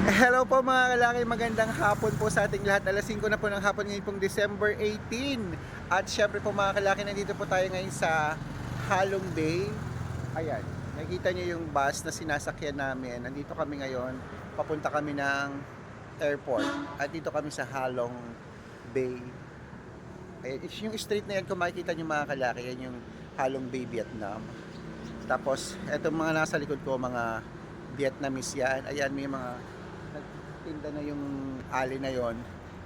Hello po mga kalaki, magandang hapon po sa ating lahat. Alas 5 na po ng hapon ngayon pong December 18. At syempre po mga kalaki, nandito po tayo ngayon sa Halong Bay. Ayan, nakikita niyo yung bus na sinasakyan namin. Nandito kami ngayon, papunta kami ng airport. At dito kami sa Halong Bay. Ayan, yung street na yan, kung makikita niyo mga kalaki, yan yung Halong Bay, Vietnam. Tapos, etong mga nasa likod ko, mga Vietnamese yan. Ayan, may mga nagtinda na yung alley na yon.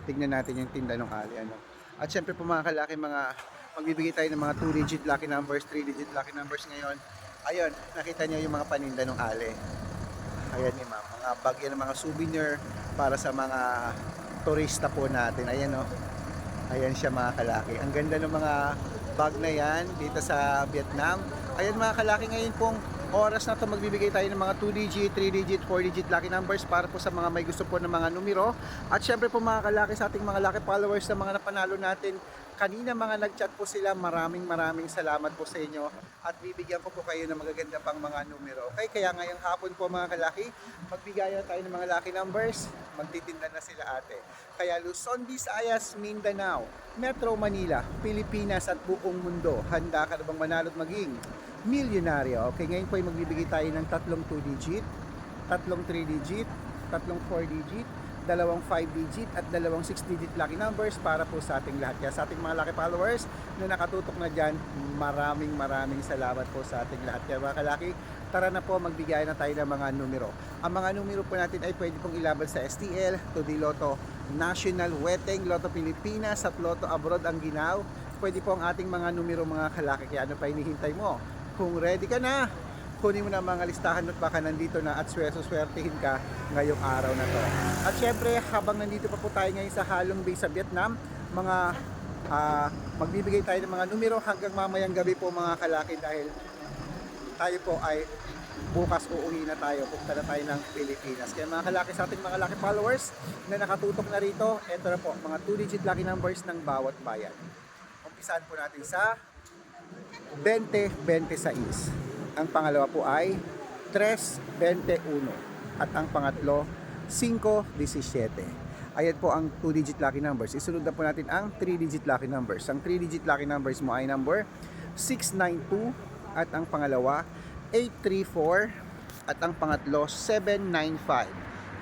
Tignan natin yung tinda ng alley, ano. At syempre po mga kalaki, magbibigay tayo ng mga 2-digit lucky numbers, 3-digit lucky numbers ngayon. Ayun, nakita niyo yung mga paninda ng alley. Ayan ni ma'am, mga bag yan ng mga souvenir para sa mga turista po natin. Ayan o, ayan siya mga kalaki. Ang ganda ng mga bag na yan dito sa Vietnam. Ayan mga kalaki, ngayon pong oras na to magbibigay tayo ng mga 2-digit, 3-digit, 4-digit lucky numbers para po sa mga may gusto po ng mga numero. At syempre po mga kalaki, sa ating mga lucky followers na mga napanalo natin kanina, mga nag-chat po sila, maraming salamat po sa inyo at bibigyan ko po kayo ng magaganda pang mga numero. Okay, kaya ngayong hapon po mga kalaki, magbigayan tayo ng mga lucky numbers, magtitinda na sila ate. Kaya Luzon, Visayas, Mindanao, Metro Manila, Pilipinas at buong mundo, handa ka na bang manalo at maging milyonaryo? Okay, ngayon po ay magbibigay tayo ng tatlong 2-digit, tatlong 3-digit, tatlong 4-digit, dalawang 5-digit at dalawang 6-digit lucky numbers para po sa ating lahat. Kaya sa ating mga lucky followers na nakatutok na dyan, maraming salamat po sa ating lahat. Kaya mga kalaki, tara na po, magbigay na tayo ng mga numero. Ang mga numero po natin ay pwede pong ilaban sa STL, Today Lotto National, Weteng, Lotto Pilipinas at Lotto Abroad ang ginaw. Pwede po ang ating mga numero mga kalaki. Kaya ano pa hinihintay mo? Kung ready ka na, kunin mo na mga listahan at baka nandito na at swertihin ka ngayong araw na to. At syempre, habang nandito pa po tayo ngayon sa Halong Bay sa Vietnam, magbibigay tayo ng mga numero hanggang mamayang gabi po mga kalaki, dahil tayo po ay bukas uuwi na tayo, punta na tayo ng Pilipinas. Kaya mga kalaki, sa ating mga lucky followers na nakatutok na rito, eto na po, mga 2-digit lucky numbers ng bawat bayan. Umpisahan po natin sa 20-26. Ang pangalawa po ay 3-21. At ang pangatlo, 5-17. Ayan po ang 2-digit lucky numbers. Isunod na po natin ang 3-digit lucky numbers. Ang 3-digit lucky numbers mo ay number 692. At ang pangalawa, 834. At ang pangatlo, 795.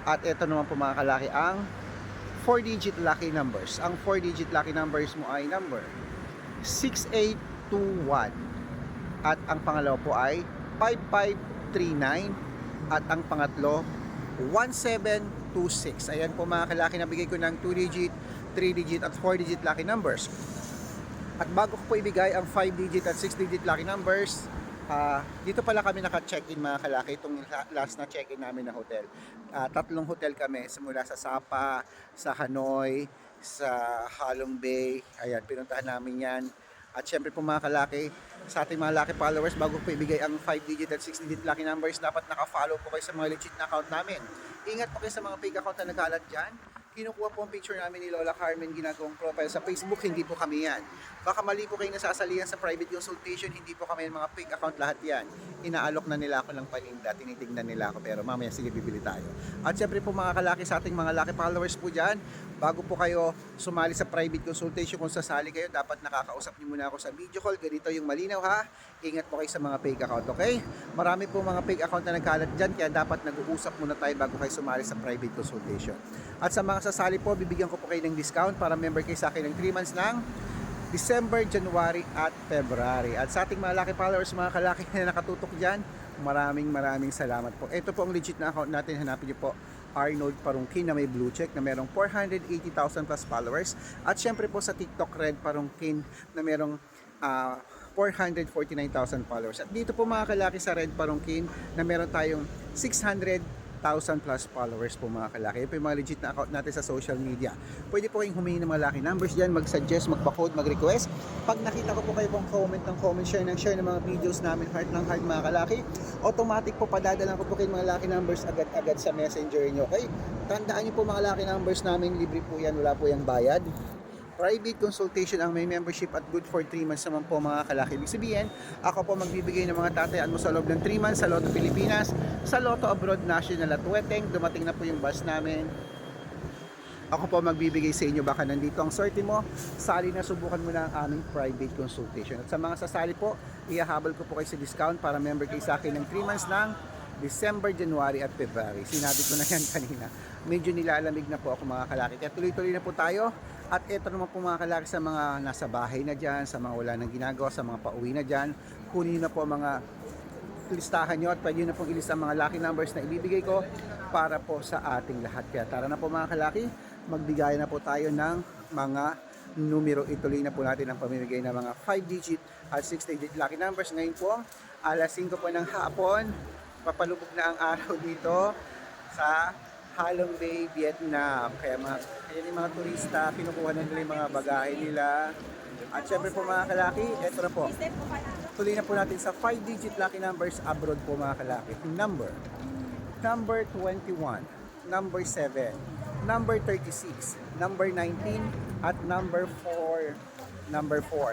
At ito naman po mga kalaki, ang 4-digit lucky numbers. Ang 4-digit lucky numbers mo ay number 6821. At ang pangalawa po ay 5539. At ang pangatlo, 1726. Ayan po mga kalaki, nabigay ko ng 2-digit, 3-digit at 4-digit lucky numbers. At bago ko po ibigay ang 5-digit at 6-digit lucky numbers, dito pala kami naka-check-in mga kalaki, itong last na check-in namin na hotel. Tatlong hotel kami, simula sa Sapa, sa Hanoi, sa Halong Bay. Ayan, pinuntahan namin yan. At syempre po mga kalaki, sa ating mga lucky followers, bago po ibigay ang 5-digit at 6-digit lucky numbers, dapat naka-follow po kayo sa mga legit na account namin. Ingat po kayo sa mga fake account na nagkalat dyan. Kinukuha po ang picture namin ni Lola Carmen, ginagawang profile sa Facebook, hindi po kami yan. Baka mali po kayo nasasalihan sa private consultation, hindi po kami mga fake account, lahat yan. Inaalok na nila ako ng paninda, tinitignan nila ako, pero mamaya sige bibili tayo. At syempre po mga kalaki, sa ating mga lucky followers po dyan, bago po kayo sumali sa private consultation, kung sasali kayo, dapat nakakausap niyo muna ako sa video call. Ganito yung malinaw ha. Ingat po kayo sa mga fake account, okay? Marami po mga fake account na nagkalat dyan, kaya dapat nag-uusap muna tayo bago kayo sumali sa private consultation. At sa mga sasali po, bibigyan ko po kayo ng discount para member kayo sa akin ng 3 months ng December, January at February. At sa ating mga lucky followers, mga kalaki na nakatutok dyan, maraming salamat po. Ito po ang legit na account natin. Hanapin niyo po Arnold Parungkin na may blue check na merong 480,000 plus followers. At syempre po sa TikTok, Red Parungkin na merong 449,000 followers. At dito po mga kalaki sa Red Parungkin na meron tayong 600,000 plus followers po mga kalaki. Ito po yung mga legit na account natin sa social media. Pwede po kayong humingi ng mga lucky numbers dyan, mag-suggest, magpa-code, mag-request. Pag nakita ko po kayo pong comment ng comment, share ng mga videos namin, heart ng heart mga kalaki, automatic po padadalan ko po kayo mga lucky numbers agad-agad sa messenger nyo. Okay? Tandaan nyo po mga lucky numbers namin, libre po yan, wala po yung bayad. private consultation ang may membership at good for 3 months naman po mga kalaki. Ibig sabihin, ako po magbibigay ng mga tatayaan mo sa loob ng 3 months sa Lotto Pilipinas, sa Lotto Abroad National at Weteng. Dumating na po yung bus namin. Ako po magbibigay sa inyo, baka nandito ang swerte mo, sali na, subukan mo na ang aming private consultation. At sa mga sasali po, ihahabol ko po kayo sa discount para member kayo sa akin ng 3 months ng December, January at February. Sinabi ko na yan kanina. Medyo nilalamig na po ako mga kalaki. Kaya tuloy-tuloy na po tayo. At ito naman po mga kalaki sa mga nasa bahay na dyan, sa mga wala nang ginagawa, sa mga pauwi na dyan. Kunin na po mga listahan nyo at pwede na pong ilista ang mga lucky numbers na ibibigay ko para po sa ating lahat. Kaya tara na po mga kalaki, magbigay na po tayo ng mga numero. Ituloy na po natin ang pamimigay ng mga 5-digit at 6-digit lucky numbers. Ngayon po, alas 5 po ng hapon, papalubog na ang araw dito sa Halong Bay, Vietnam. Kaya yung mga turista, kinukuha na nila yung mga bagahe nila. At syempre po mga kalaki, eto na po. Tuloy na po natin sa 5-digit lucky numbers abroad po mga kalaki. Number 21, number 7, number 36, number 19, at number 4.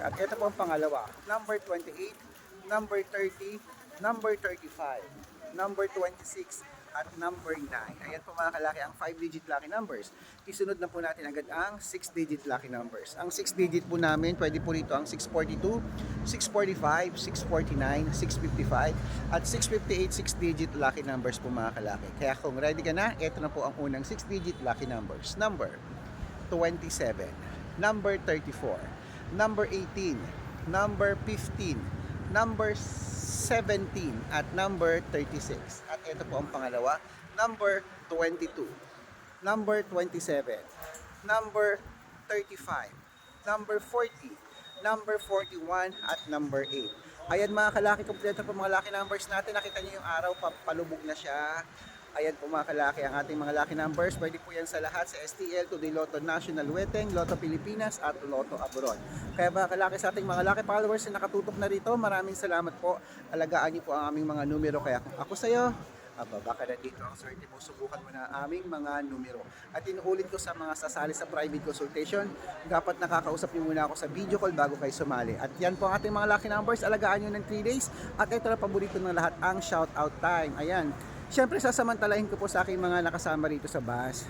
At ito po ang pangalawa. Number 28, number 30, number 35, number 26, at number 9. Ayan po mga kalaki ang 5-digit lucky numbers. Isunod na po natin agad ang 6-digit lucky numbers. Ang 6-digit po namin, pwede po rito ang 642, 645, 649, 655, at 658 6-digit lucky numbers po mga kalaki. Kaya kung ready ka na, ito na po ang unang 6-digit lucky numbers. Number 27, number 34, number 18, number 15, number 17, at number 36. At ito po ang pangalawa, number 22, number 27, number 35, number 40, number 41, at number 8. Ayan mga kalaki, kompleto po mga lucky numbers natin. Nakita niyo yung araw, palubog na siya. Ayan po mga kalaki ang ating mga lucky numbers. Pwede po yan sa lahat, sa STL, Today Lotto National, Weteng, Lotto Pilipinas, at Lotto Abroad. Kaya mga kalaki, sa ating mga lucky followers na nakatutok na rito, maraming salamat po. Alagaan niyo po ang aming mga numero. Kaya kung ako sa'yo, baka na dito ang swerte mo, subukan mo na aming mga numero. At inuulit ko sa mga sasali sa private consultation, dapat nakakausap niyo muna ako sa video call bago kayo sumali. At yan po ang ating mga lucky numbers. Alagaan niyo ng 3 days. At ito na paborito ng lahat, ang shout out time. Ayan. Siyempre sasamantalahin ko po sa aking mga nakasama rito sa bus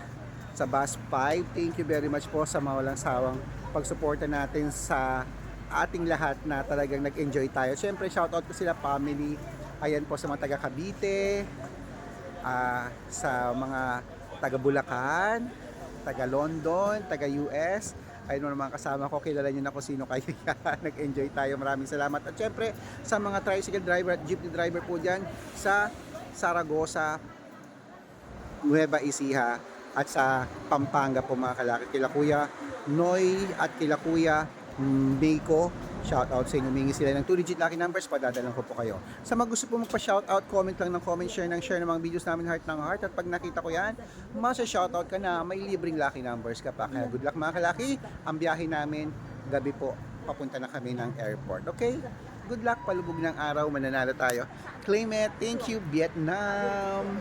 5. Thank you very much po sa mga walang sawang pagsuporta natin sa ating lahat na talagang nag-enjoy tayo. Siyempre shoutout ko sila family. Ayan po sa mga taga Cavite, sa mga taga Bulacan, taga London, taga US. Ayun naman kasama ko, kilala niyo na kung sino kayo yan. Nag-enjoy tayo, maraming salamat. At syempre sa mga tricycle driver at jeepney driver po dyan sa Saragossa, Nueva Ecija, at sa Pampanga po mga kalaki. Kila Kuya Noy at kila Kuya Meiko, shoutout sa inyo. Humingi sila ng 2-digit lucky numbers, padadalan ko po kayo. Sa mga gusto po magpa-shoutout, comment lang ng comment, share ng mga videos namin, heart ng heart. At pag nakita ko yan, masa-shoutout ka na, may libreng lucky numbers ka pa. Kaya good luck mga kalaki. Ang biyahe namin, gabi po, papunta na kami ng airport. Okay? Good luck, palubog ng araw, mananalo tayo. Claim it. Thank you, Vietnam!